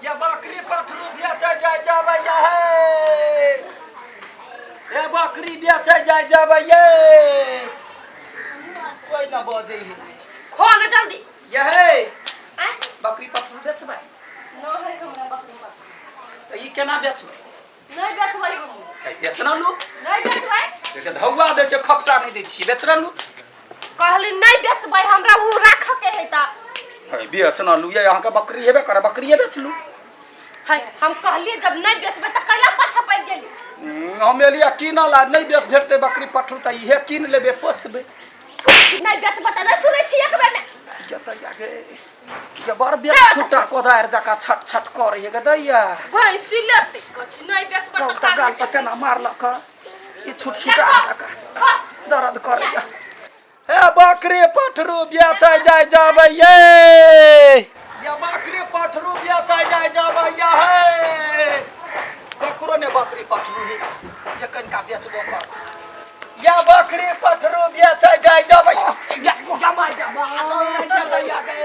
ये बकरी पठरू बेचे जाय जाबे ये बकरी बेचे जाय जाबे ये कोई ना बजे ही खो ना जल्दी ये बकरी पठरू बेचबे न है हमरा बकरी पठरू त ई केना बेचबे नहीं बेचबै हम बेचना लू नहीं बेचबै देखे धौआ दे छै खपटा नहीं दै छी बेचना लू कहली नहीं बेचबै हमरा उ राख के है ता है बेचना लू ये यहां का बकरी हेबे करे बकरी बेच लू है हम कहली जब नहीं बेचबै त कहिया पाछा पड़ गेली हम एलिया कीनल आ नहीं बेच भेटते बकरी पठरू त इहे कीन लेबे पोसबे नहीं बेचबै त नहीं सुनै छी एक बेर में जत आगे के बार बेच छुटा कोदार जका छट छट करे हे गदैया भाई सिलते कछ नहीं बेचबै तो त गाल पते ना मारलक ई छुट छुटा जका दर्द करेगा हे बकरी पठरू बेचै जाय जाबे ये बकरी पठरू बेचै जाय जाबे हे ककरो ने बकरी पठरू हे जे कनका बेचबो कर या बकरी पठरू बेचै जाय जाबे जमा जदैया के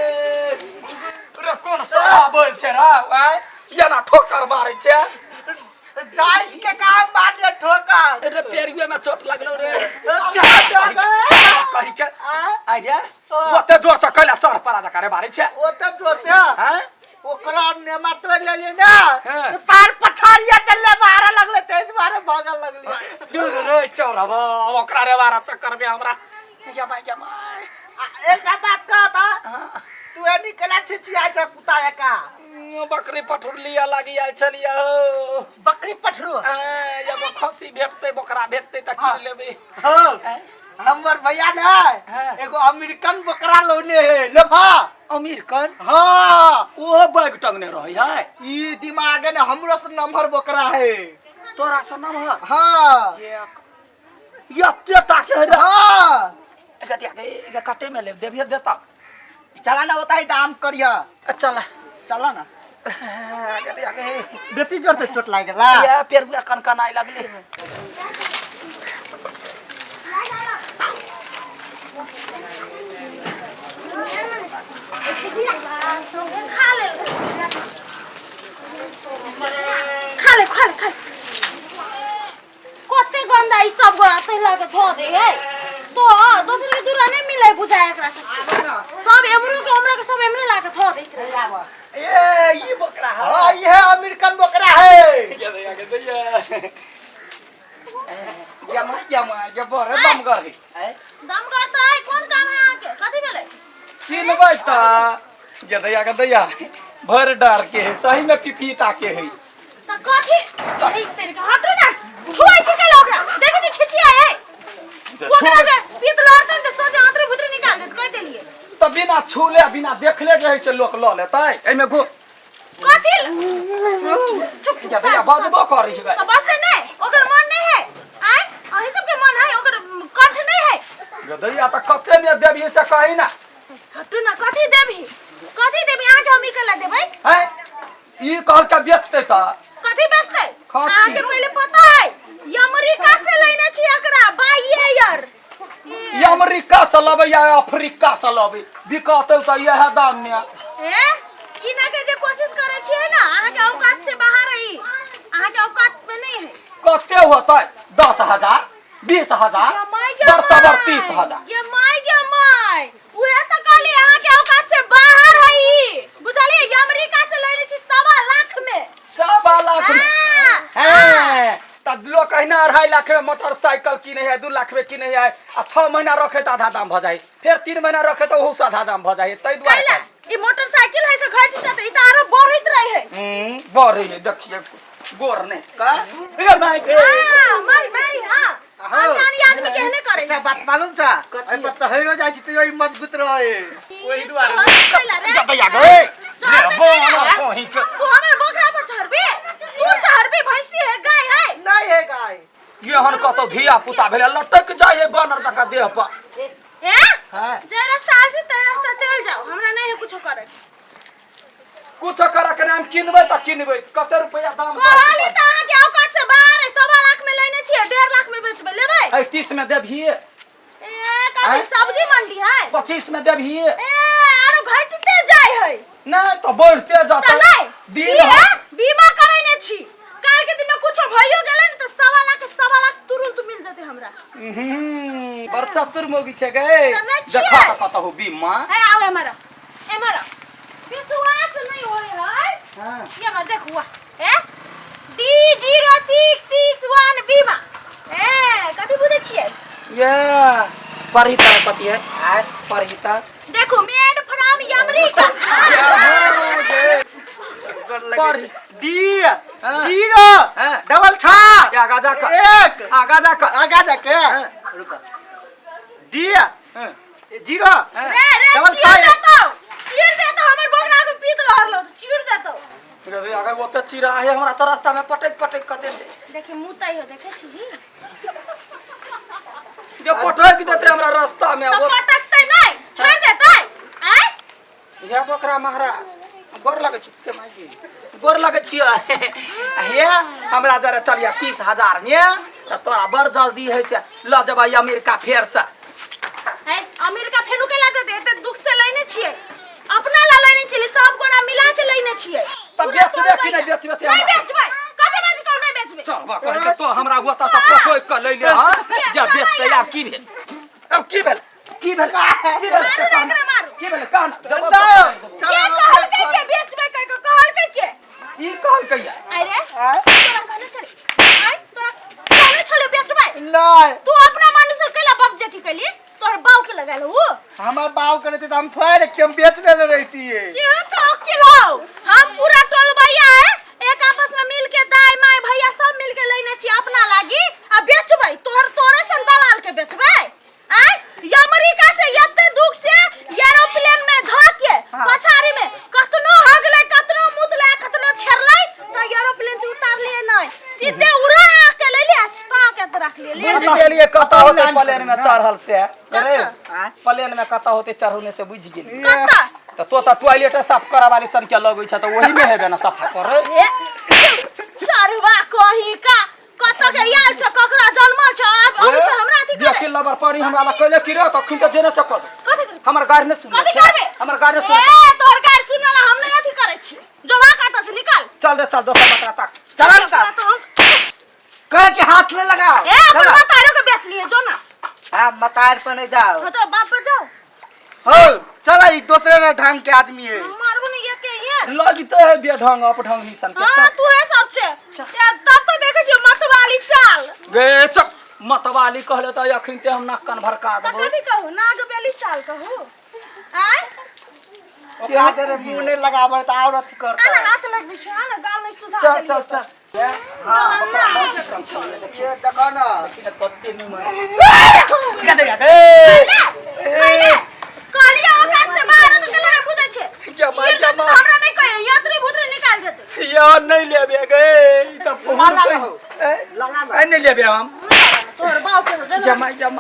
रे कोन सारा बोल छै रा आय येना ठोकर मारै छै जाय के काम मारले ठोकर रे पेरिये में चोट लगलो रे कहि के आ रे ओते जोर से कैला सर परा जका रे मारै छै ओते जोते हैं ओकरा नेमा तोड़ लेलिए ना तार पछाड़िया चलले मारे लगले तेज मारे भागल लगले दूर रे चोरबा ओकरा रे मारा चक्कर में हमरा या भाई एक बात कहता तू एनी केना छिछिया छ कुत्ता का बकरी पठरू लिया लागी आल छलिया बकरी पठरू एगो खसी भेटते बकरा भेटते त कीन लेबे हां हमर भैया ने एगो अमेरिकन बकरा लोने है लेभा अमेरिकन हां ओ बैग टंगने रही है ई दिमाग ने हमरो से नंबर बकरा है तोरा से नंबर हां ये टाके रे हां गतिया कते में ले देबिए देता चला ना होता है दाम करिया चल चला ना गतिया के बेसी जोर से चोट लाग गेला या पेरुआ कनकन आइ लगले खा ले कते गंदा ई सब गो आते लागे धो दे है तो दूसरे के दूरा नहीं मिले बुझाए एकरा सब एमरो के सब एमरे लागे धो दे ये बकरा है हां ये अमेरिकन बकरा है के दैया या बर दम कर है दम करता है कौन काम है आके कथि भेले किनबै त के दैया भर डार के है सही में पिपीटा के है त कथि यही तेरे का हट ना छुआ छी के लोकरा देख दी खिसिया है ओकरा के पीत लड़तन त सोचे आंतरे भीतर निकाल देत कह देलिए त बिना छूले बिना देखले जे है से लोक ल लेतै एमे गो कथि चुप दैया बाजबो करै छै त बस नहीं ओकर मन नहीं है आय अही सब के मन है ओकर कंठ नहीं है दैया त कते में देबी से कहि ना हटू ना कथि देबी आके हम ही कला देबै हैं ई कहल के बेचते त कथि बेचते खस्सी। आके पहले पता है ये अमेरिका से लेने छी एकरा बाय ईयर ये अमेरिका से लबे या अफ्रीका से लबे बिकते त यह दाम में ए इना के जे कोशिश करे छियै ना अहाँ के औकात से बाहर रही अहाँ के औकात में नहीं है कते होतै 10,000 20,000 बरसबर 30,000 ये माय उहे त कहली अहाँ के औकात से बाहर है बुझलिए ये अमेरिका से लेने छी 1.25 लाख में 1.25 लाख में हैं त लोग कहना 2.5 लाख में मोटरसाइकिल किने है 2 लाख में किने है आ 6 महीना रखे त आधा दाम भ जाई फिर 3 महीना रखे त ओहू से आधा दाम भ जाई तै दुआरे ई मोटरसाइकिल है से घट जाते ई त आरो बढ़ित रही है बढ़ी है देखिए गोर ने का रे माय के मारी हां अनजानी आदमी कहने करे क्या बात मालूम था ए बच्चा हेरो जाय छी तो मजबूत रहे ओही दुआरे दैया गे रे बोल कोही के तू हमर बकरा पर चढ़बे तू चढ़बे भैंसी है गाय है नहीं है गाय ये हन कतो धिया पुता भेले लटक जाय है बानर जका देह पर हैं जे रास्ता से ते रास्ता चल जाओ हमरा नहीं है कुछ करे कुछ करा के नाम किनबै त किनबै कते रुपया दाम कहली त अहाँ के औकात से बाहर है 1.25 लाख में लेने छी 1.5 लाख में बेचबे लेबै 30 में देबही ए कभी सब्जी मंडी है 25 में देबही ए आरो घटते जाय है नहीं तो बढ़ते जाता बीमा करैने छी काल के दिन में कुछ भयो गेलै न त 1.5 लाख तुरंत मिल जते हमरा बरचा तुर मोगी छे गए देखा कत हो बीमा है आओ हमारा विश्वास नहीं होय है हां ये मत देखो है D0661 बीमा कथी बुझे छियै ये परहिता कथी है परहिता देखो मेड फ्रॉम अमेरिका पर डी 0 डबल 6 आगा जा कर 1 आगा जा कर आगा जाके रुको डी 0 रे डबल चीर 6 देतो हमर बगना में पीत रहलो त चीर देतो रे अगर वो त चिरा है हमरा तो रास्ता में पटक कर दे देखे मुतै हो देखे छी ये पटक देते हमरा रास्ता में तो वो पटकते नहीं छोड़ देते हैं ये बकरा महाराज गोर लगे छी के माई गोर लगे छी हे हमरा जरा चलिया 30,000 में त तोरा बड़ जल्दी है से ल जबा अमेरिका फेर से है अमेरिका फेनु के लाते एते दुख से लेने छियै अपना ला लेने छियै सब गोना मिला के लेने छियै तब बेचबे कि नहीं बेचबे से नहीं बेचबै कते बेच कौ नहीं बेचबै चल बा कह के तो हमरा गोता सब पटक कर ले हां जे बेचते यार की भेल अब की भेल की भेल कान जब कहल के बेचबै कह के कहल के ई कहल कहिया अरे तोरा कहने चले आई तोरा कहने चले बेचबै नहीं तू अपना मन से केला बाप जेठी कली तोर बाऊ के लगा लो हमार बाव करे थे तो हम थोड़े रखे हम बेच देले रहती है से तो किलो हम पूरा टोल भैया है एक आपस में मिल के दाई माई भैया सब मिल के लेने छी अपना लागी आ बेचबै तोरे सन दलाल के बेचबै आई अमेरिका से एते दुख से एरोप्लेन में धा के पछाड़ी में कतनो हगले कतनो मुतले कतनो छेरले तो एरोप्लेन से उतार लिए नहीं सीधे उड़ा के ले लिया स्टा के रख लिए बुझ गेलिए कता होते प्लेन में चढ़ल से अरे प्लेन में कता होते चढ़ने से बुझ गेली कता तो टॉयलेट साफ करा वाली सन के लगै छ त वही में हेबे ना सफा करे चरवा कहीं का कत के याल छ ककरा जन्म छ अब अभी छ हमरा अथी करे बेसी लबर पानी हमरा ला कइले कि रे तखन त जेने से कद कथि करे हमर गाड़ी ने सुन कथि करबे हमर गाड़ी सुन ए तोहर गाड़ी सुन ला हम नहीं अथी करे छी जोवा काता से निकाल चल रे चल दोसर बकरा तक चला ना कह के हाथ ले लगाओ ए अपन बतारो के बेच लिए जो ना हां मतार पर नहीं जाओ हो तो बाप पे जाओ हो चला ई दूसरे ना ढंग के आदमी है मारबो नहीं ये के ये लगते है बेढंग अपढंग ही सन के हां तू है सब छे तब तो देखे छी मतवाली चाल गे चप मतवाली कहले त अखन ते हम नाक कान भरका तो देबो कथि कहू नाग बेली चाल कहू आय क्या तेरे मुंह ने लगावे त और अथी करता आना हाथ लग बिछ आना गाल में सुधार चल हां ये देखो ना कत्ते नहीं मार पहले कालिया औकात से बाहर तो केला बुझै छे क्या मार चीर देत हमरा नहीं कहे यात्री भूतरे निकाल देते यार नहीं लेबे गे ई त लाला हो लाला नहीं लेबे हम तोर बाप के जमाई बाप